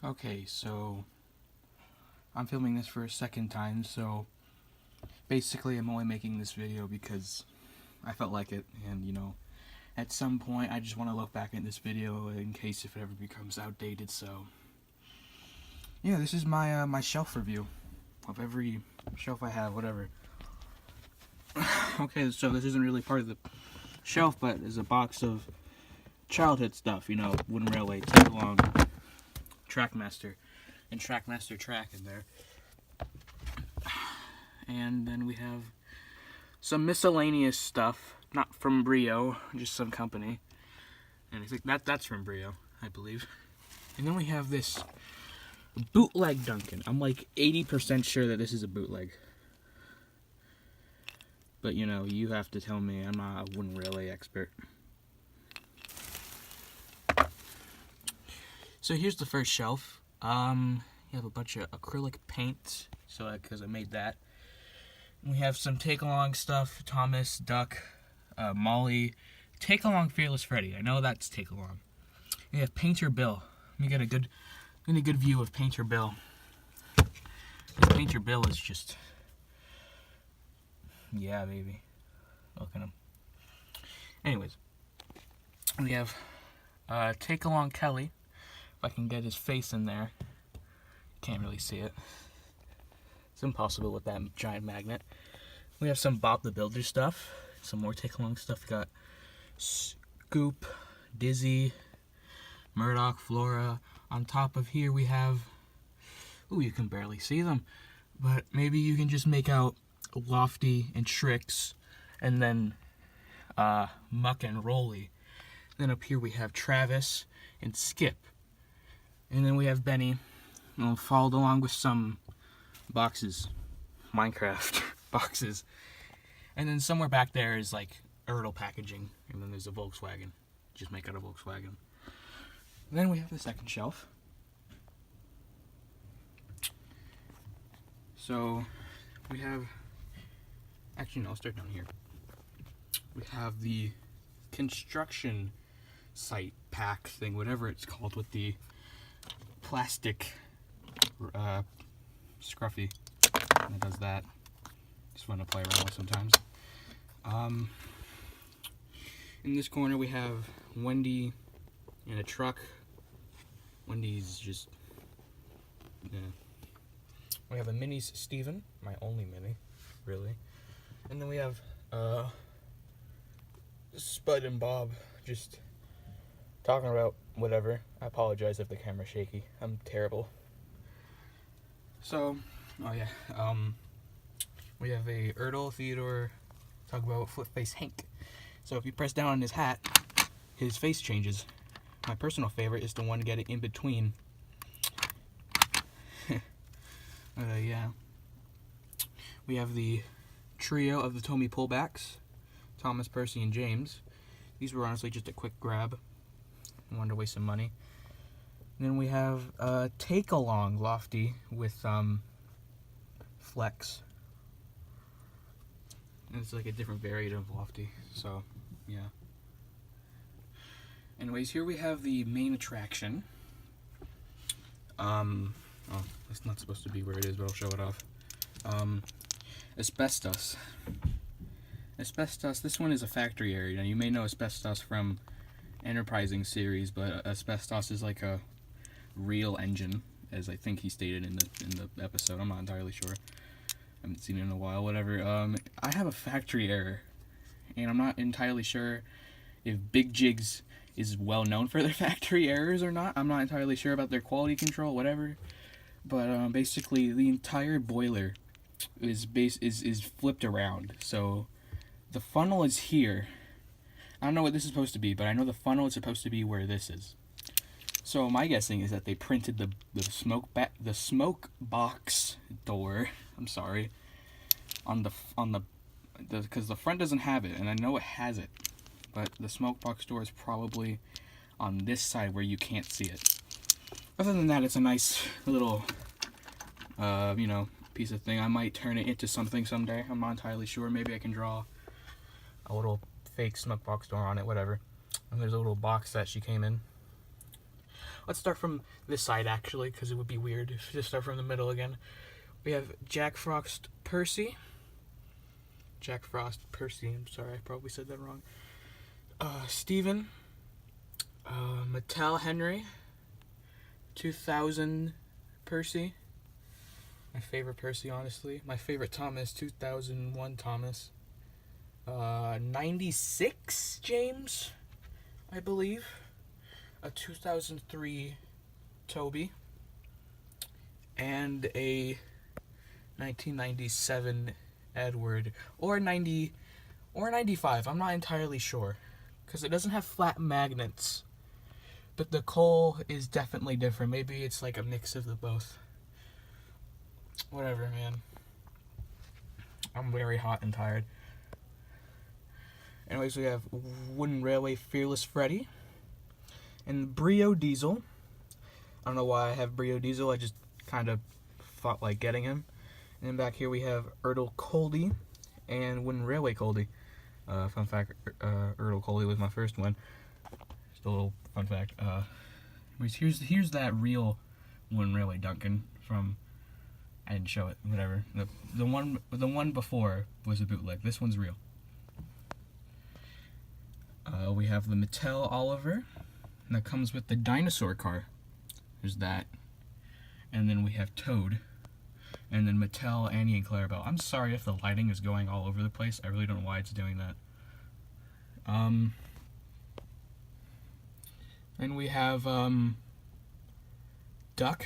Okay, so I'm filming this for a second time, so basically I'm only making this video because I felt like it, and at some point I just want to look back at this video in case if it ever becomes outdated. So yeah, this is my my shelf review of every shelf I have, whatever. Okay, so this isn't really part of the shelf, but there's a box of childhood stuff, Wooden Railway, Tag Along, Trackmaster, and Trackmaster Track in there. And then we have some miscellaneous stuff, not from Brio, just some company. And I think that's from Brio, I believe. And then we have this bootleg Duncan. I'm like 80% sure that this is a bootleg. But you have to tell me. I'm not a Wooden Railway expert. So here's the first shelf. You have a bunch of acrylic paint, so because I made that. We have some Take Along stuff, Thomas, Duck, Molly, Take Along, Fearless Freddy. I know that's Take Along. We have Painter Bill. Let me get a good view of Painter Bill. Painter Bill is just, yeah, baby. Look at him. Anyways, we have Take Along Kelly. If I can get his face in there, can't really see it. It's impossible with that giant magnet. We have some Bob the Builder stuff, some more Take Along stuff. We got Scoop, Dizzy, Murdoch, Flora. On top of here we have, ooh, you can barely see them, but maybe you can just make out Lofty and Shrix, and then Muck and Rolly. Then up here we have Travis and Skip. And then we have Benny, followed along with some boxes, Minecraft boxes. And then somewhere back there is like Ertl packaging, and then there's a Volkswagen. Just make out a Volkswagen. Then we have the second shelf. So we have, actually no, I'll start down here. We have the construction site pack thing, whatever it's called, with the plastic scruffy that does that. Just want to play around with sometimes. In this corner we have Wendy in a truck. Wendy's just, yeah. We have a Minnie's Steven, my only Minnie, really. And then we have Spud and Bob just talking about whatever. I apologize if the camera's shaky. I'm terrible. So, oh yeah, we have a Ertl Theodore talk about Flip-Face Hank. So if you press down on his hat, his face changes. My personal favorite is the one to get it in between. Yeah. We have the trio of the Tomy pullbacks, Thomas, Percy, and James. These were honestly just a quick grab. I wanted to waste some money. And then we have Take Along Lofty with Flex. And it's like a different variant of Lofty, so yeah. Anyways, here we have the main attraction. Oh, it's not supposed to be where it is, but I'll show it off. Asbestos. Asbestos, this one is a factory area. Now, you may know Asbestos from Enterprising series, but Asbestos is like a real engine, as I think he stated in the episode. I'm not entirely sure. I haven't seen it in a while, whatever. I have a factory error, and I'm not entirely sure if Big Jigs is well known for their factory errors or not. I'm not entirely sure about their quality control, whatever. But basically, the entire boiler is flipped around. So the funnel is here. I don't know what this is supposed to be, but I know the funnel is supposed to be where this is. So my guessing is that they printed the smoke box door. I'm sorry, on the because the front doesn't have it, and I know it has it, but the smoke box door is probably on this side where you can't see it. Other than that, it's a nice little, piece of thing. I might turn it into something someday. I'm not entirely sure. Maybe I can draw a little fake smoke box door on it, whatever. And there's a little box that she came in. Let's start from this side, actually, because it would be weird if to start from the middle again. We have Jack Frost Percy. Jack Frost Percy, I'm sorry, I probably said that wrong. Steven. Mattel Henry. 2000 Percy. My favorite Percy, honestly. My favorite Thomas, 2001 Thomas. 96 James, I believe. A 2003 Toby. And a 1997 Edward. Or 95. I'm not entirely sure. Because it doesn't have flat magnets. But the coal is definitely different. Maybe it's like a mix of the both. Whatever, man. I'm very hot and tired. Anyways, we have Wooden Railway Fearless Freddy. And Brio Diesel. I don't know why I have Brio Diesel. I just kind of felt like getting him. And then back here we have Ertl Coldy and Wooden Railway Coldy. Fun fact, Ertl Coldy was my first one. Just a little fun fact. Here's that real Wooden Railway Duncan from... I didn't show it. Whatever. The one before was a bootleg. This one's real. We have the Mattel Oliver, and that comes with the dinosaur car. There's that. And then we have Toad. And then Mattel, Annie, and Clarabelle. I'm sorry if the lighting is going all over the place. I really don't know why it's doing that. Then we have Duck.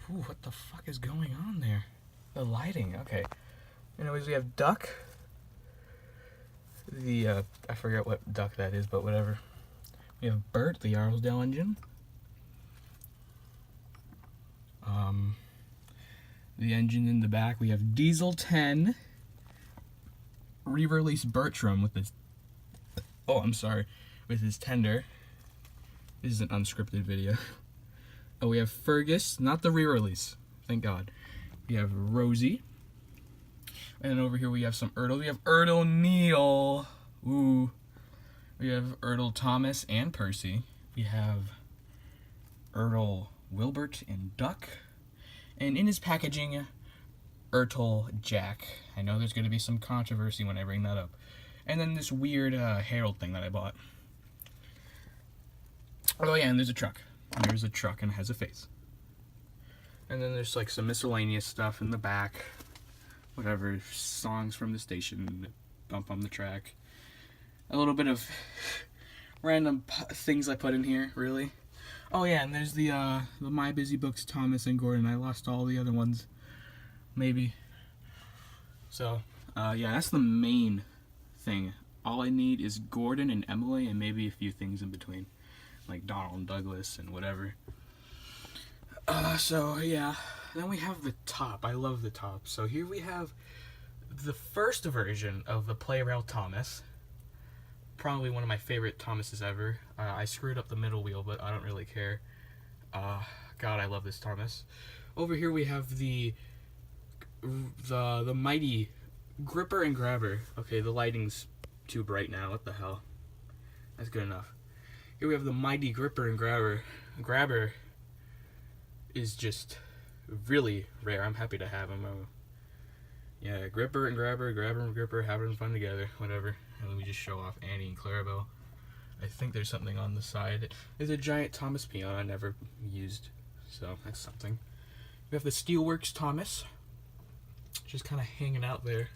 Ooh, what the fuck is going on there? The lighting, okay. Anyways, we have Duck. I forget what duck that is, but whatever. We have Bert, the Yarlsdale engine. The engine in the back, we have Diesel 10. Re-release Bertram with his... Oh, I'm sorry. With his tender. This is an unscripted video. Oh, we have Fergus, not the re-release. Thank God. We have Rosie. And then over here we have some Ertl. We have Ertl Neil. Ooh. We have Ertl Thomas and Percy. We have Ertl Wilbert and Duck. And in his packaging, Ertl Jack. I know there's going to be some controversy when I bring that up. And then this weird Herald thing that I bought. Oh yeah, and there's a truck. There's a truck and it has a face. And then there's like some miscellaneous stuff in the back. Whatever, songs from the station, bump on the track. A little bit of random things I put in here, really. Oh yeah, and there's the My Busy Books Thomas and Gordon. I lost all the other ones, maybe. So, yeah, that's the main thing. All I need is Gordon and Emily and maybe a few things in between. Like Donald and Douglas and whatever. So, yeah. Then we have the top. I love the top. So here we have the first version of the Play-Rail Thomas. Probably one of my favorite Thomases ever. I screwed up the middle wheel, but I don't really care. God, I love this Thomas. Over here we have the mighty Gripper and Grabber. Okay, the lighting's too bright now. What the hell? That's good enough. Here we have the mighty Gripper and Grabber. Grabber is just really rare. I'm happy to have him. Yeah, Gripper and Grabber, Grabber and Gripper, having fun together, whatever. And then we just show off Annie and Clarabelle. I think there's something on the side. There's a giant Thomas peon I never used, so that's something. We have the Steelworks Thomas, just kind of hanging out there.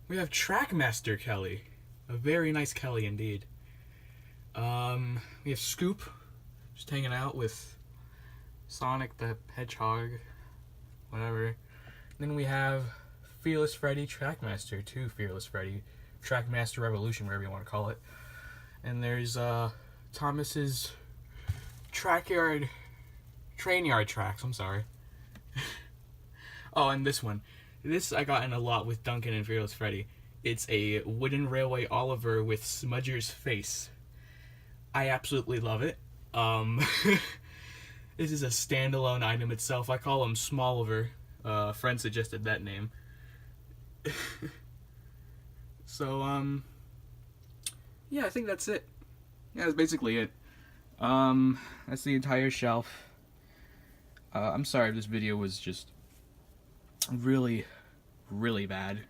We have Trackmaster Kelly, a very nice Kelly indeed. We have Scoop, just hanging out with Sonic the Hedgehog, whatever. Then we have Fearless Freddy, Trackmaster 2, Fearless Freddy, Trackmaster Revolution, whatever you want to call it. And there's Thomas's train yard tracks, I'm sorry. Oh, and this one. This I got in a lot with Duncan and Fearless Freddy. It's a Wooden Railway Oliver with Smudger's face. I absolutely love it. This is a standalone item itself. I call him Smalliver. A friend suggested that name. So, yeah, I think that's it. yeah, that's basically it. That's the entire shelf. I'm sorry if this video was just really, really bad.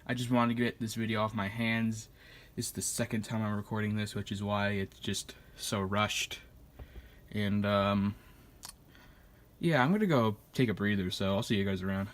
I just wanted to get this video off my hands. This is the second time I'm recording this, which is why it's just so rushed. And, yeah, I'm gonna go take a breather, so I'll see you guys around.